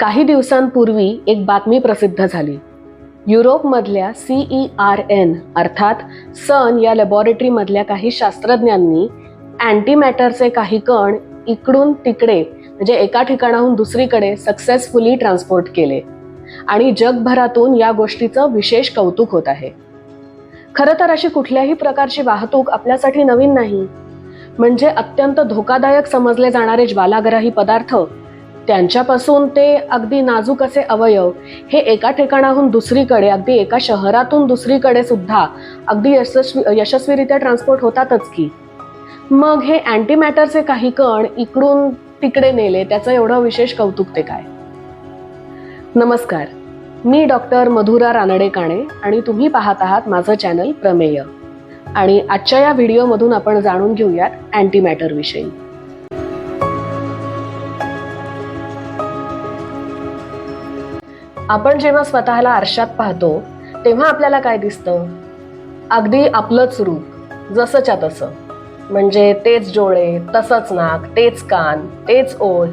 काही दिवसांपूर्वी एक बातमी प्रसिद्ध झाली. युरोपमधल्या CERN अर्थात सन या लॅबॉरेटरीमधल्या काही शास्त्रज्ञांनी अँटीमॅटरचे काही कण इकडून तिकडे म्हणजे एका ठिकाणाहून दुसरीकडे सक्सेसफुली ट्रान्सपोर्ट केले आणि जगभरातून या गोष्टीचं विशेष कौतुक होत आहे. खरं तर अशी कुठल्याही प्रकारची वाहतूक आपल्यासाठी नवीन नाही. म्हणजे अत्यंत धोकादायक समजले जाणारे ज्वालाग्राही पदार्थ, त्यांच्यापासून ते अगदी नाजूक असे अवयव हे एका ठिकाणाहून दुसरीकडे, अगदी एका शहरातून दुसरीकडे सुद्धा अगदी यशस्वीरित्या ट्रान्सपोर्ट होतातच की. मग हे अँटीमॅटरचे काही कण इकडून तिकडे नेले, त्याचं एवढं विशेष कौतुक ते काय? नमस्कार, मी डॉक्टर मधुरा रानडे काणे आणि तुम्ही पाहत आहात माझं चॅनल प्रमेय. आणि आजच्या या व्हिडिओमधून आपण जाणून घेऊयात अँटीमॅटर विषयी. आपण जेव्हा स्वतःला आरशात पाहतो तेव्हा आपल्याला काय दिसतं? अगदी आपलंच रूप, जसंच्या तसं. म्हणजे तेच डोळे, तसंच नाक, तेच कान, तेच ओठ.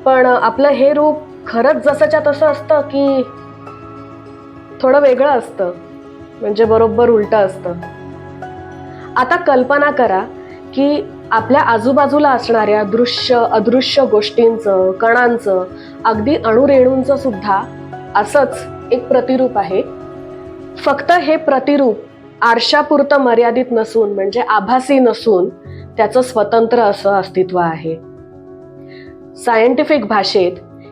पण आपलं हे रूप खरंच जसंच्या तसं असतं की थोडं वेगळं असतं? म्हणजे बरोबर उलटं असतं. आता कल्पना करा की आपल्या आजूबाजूला असणाऱ्या दृश्य अदृश्य गोष्टींचं, कणांचं, अगदी अणुरेणूंचं सुद्धा असंच एक प्रतिरूप आहे. फक्त हे प्रतिरूप आरशापुरतं मर्यादित नसून, म्हणजे आभासी नसून, त्याचं स्वतंत्र असं अस्तित्व आहे. सायंटिफिक भाषेत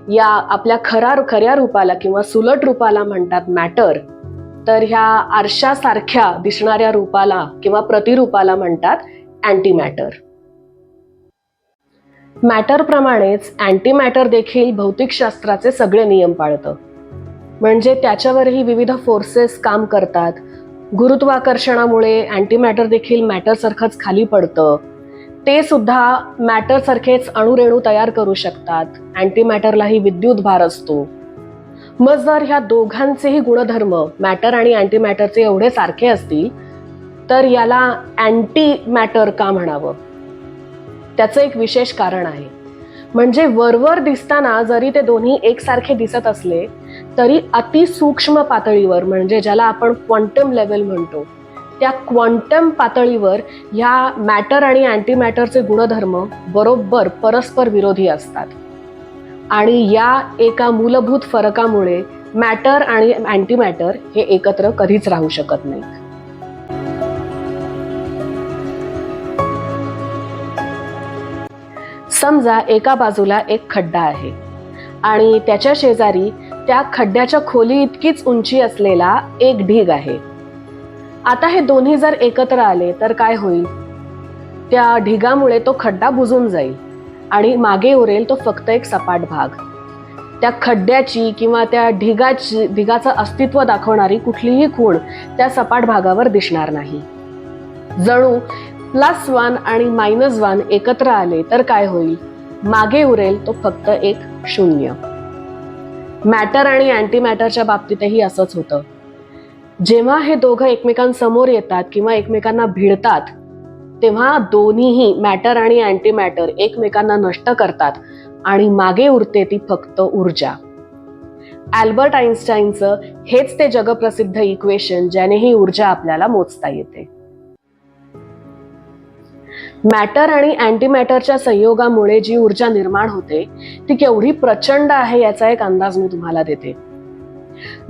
या आपल्या खऱ्या रूपाला किंवा सुलट रूपाला म्हणतात मॅटर, तर ह्या आरशासारख्या दिसणाऱ्या रूपाला किंवा प्रतिरूपाला म्हणतात अँटीमॅटर. मॅटर प्रमाणेच अँटीमॅटर देखील भौतिकशास्त्राचे सगळे नियम पाळतं. म्हणजे त्याच्यावरही विविध फोर्सेस काम करतात. गुरुत्वाकर्षणामुळे अँटीमॅटर देखील मॅटर सारखंच खाली पडतं. ते सुद्धा मॅटर सारखेच अणुरेणू तयार करू शकतात. अँटीमॅटरलाही विद्युत भार असतो. मग जर ह्या दोघांचेही गुणधर्म मॅटर आणि अँटीमॅटरचे एवढे सारखे असतील तर याला अँटीमॅटर का म्हणावं? त्याचं एक विशेष कारण आहे. म्हणजे वरवर दिसताना जरी ते दोन्ही एकसारखे दिसत असले तरी अतिसूक्ष्म पातळीवर, म्हणजे ज्याला आपण क्वांटम लेवल म्हणतो, त्या क्वांटम पातळीवर ह्या मॅटर आणि अँटीमॅटरचे गुणधर्म बरोबर परस्पर विरोधी असतात. आणि या एका मूलभूत फरकामुळे मॅटर आणि अँटीमॅटर हे एकत्र कधीच राहू शकत नाहीत. समजा एका बाजूला एक खड्डा आहे आणि त्याच्या शेजारी त्या खड्ड्याच्या खोली इतकीच उंची असलेला एक ढीग आहे. आता हे दोन्ही जर एकत्र आले तर काय होईल? त्या ढिगामुळे तो खड्डा बुजून जाईल आणि मागे उरेल तो फक्त एक सपाट भाग. त्या खड्ड्याची किंवा त्या ढिगाचं अस्तित्व दाखवणारी कुठलीही खूण त्या सपाट भागावर दिसणार नाही. जणू +1 आणि -1 एकत्र आले तर काय होईल? मागे उरेल तो फक्त एक शून्य. मॅटर आणि अँटीमॅटरच्या बाबतीतही असंच होतं. जेव्हा हे दोघं एकमेकांसमोर येतात किंवा एकमेकांना भिडतात तेव्हा दोन्हीही मॅटर आणि अँटीमॅटर एकमेकांना नष्ट करतात आणि मागे उरते ती फक्त ऊर्जा. अल्बर्ट आइन्स्टाईनचं हेच ते जगप्रसिद्ध इक्वेशन ज्याने ही ऊर्जा आपल्याला मोजता येते. मॅटर आणि अँटीमॅटरच्या संयोगामुळे जी ऊर्जा निर्माण होते ती केवढी प्रचंड आहे याचा एक अंदाज मी तुम्हाला देते.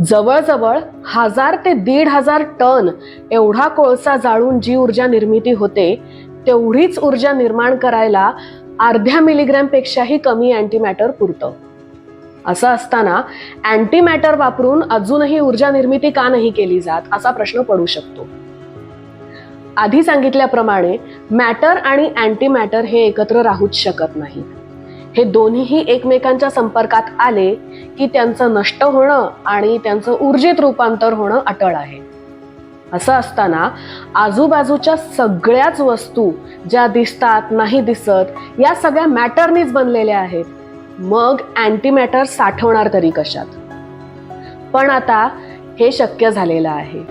जवळजवळ 1000 ते 1500 टन एवढा कोळसा जाळून जी ऊर्जा निर्मिती होते तेवढीच ऊर्जा निर्माण करायला अर्ध्या मिलीग्रॅम पेक्षाही कमी अँटीमॅटर पुरतं. असं असताना अँटीमॅटर वापरून अजूनही ऊर्जा निर्मिती का नाही केली जात, असा प्रश्न पडू शकतो. आधी सांगितल्याप्रमाणे मॅटर आणि अँटीमॅटर हे एकत्र राहूच शकत नाहीत. हे दोन्हीही एकमेकांच्या संपर्कात आले की त्यांचं नष्ट होणं आणि त्यांचं ऊर्जित रूपांतर होणं अटळ आहे. असं असताना आजूबाजूच्या सगळ्याच वस्तू ज्या दिसतात नाही दिसत या सगळ्या मॅटरनीच बनलेल्या आहेत. मग अँटीमॅटर साठवणार तरी कशात? पण आता हे शक्य झालेलं आहे.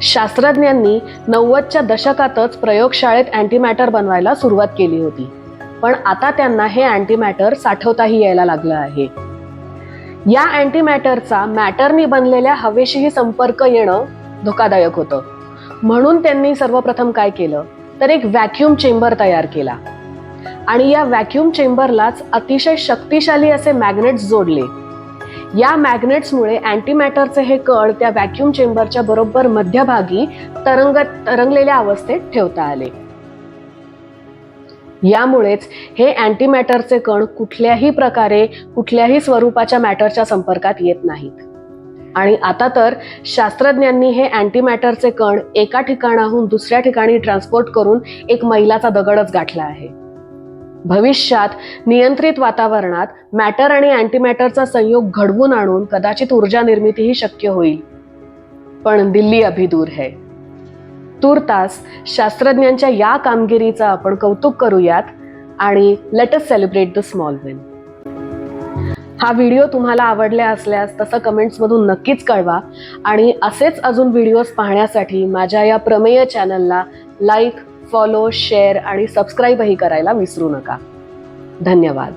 शास्त्रज्ञांनी 90च्या दशकातच प्रयोगशाळेत अँटीमॅटर बनवायला सुरुवात केली होती, पण आता त्यांना हे अँटीमॅटर साठवताही यायला लागलं आहे. या अँटीमॅटरचा मॅटरनी बनलेल्या हवेशीही संपर्क येणं धोकादायक होतं. म्हणून त्यांनी सर्वप्रथम काय केलं तर एक व्हॅक्यूम चेंबर तयार केला आणि या व्हॅक्यूम चेंबरलाच अतिशय शक्तिशाली असे मॅग्नेट्स जोडले. या मॅग्नेट्समुळे अँटीमॅटरचे हे कण त्या व्हॅक्यूम चेंबरच्या बरोबर मध्यभागी तरंगलेल्या अवस्थेत ठेवता आले. यामुळेच हे अँटीमॅटरचे कण कुठल्याही प्रकारे कुठल्याही स्वरूपाच्या मॅटरच्या संपर्कात येत नाहीत. आणि आता तर शास्त्रज्ञांनी हे अँटीमॅटरचे कण एका ठिकाणाहून दुसऱ्या ठिकाणी ट्रान्सपोर्ट करून एक मैलाचा दगडच गाठला आहे. भविष्यात नियंत्रित वातावरणात मॅटर आणि अँटीमॅटरचा संयोग घडवून आणून कदाचित ऊर्जा निर्मितीही शक्य होईल. पण दिल्ली अभी दूर है. तूर्तास शास्त्रज्ञांच्या या कामगिरीचा आपण कौतुक करूयात आणि let us celebrate the small win. हा व्हिडिओ तुम्हाला आवडला असल्यास तसं कमेंट्समधून नक्कीच कळवा आणि असेच अजून व्हिडिओज पाहण्यासाठी माझ्या या प्रमेय चॅनलला लाईक, फॉलो, शेअर आणि सबस्क्राईबही करायला विसरू नका. धन्यवाद.